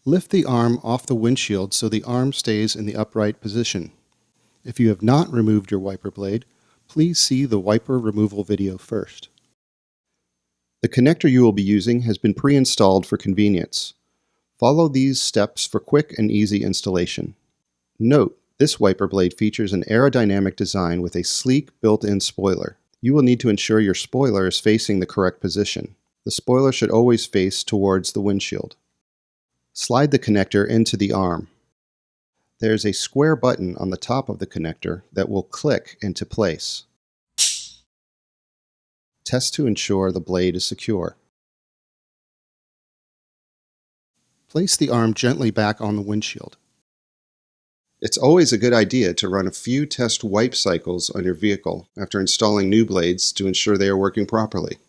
Lift the arm off the windshield so the arm stays in the upright position. If you have not removed your wiper blade, please see the wiper removal video first. The connector you will be using has been pre-installed for convenience. Follow these steps for quick and easy installation. Note, this wiper blade features an aerodynamic design with a sleek built-in spoiler. You will need to ensure your spoiler is facing the correct position. The spoiler should always face towards the windshield. Slide the connector into the arm. There is a square button on the top of the connector that will click into place. Test to ensure the blade is secure. Place the arm gently back on the windshield. It's always a good idea to run a few test wipe cycles on your vehicle after installing new blades to ensure they are working properly.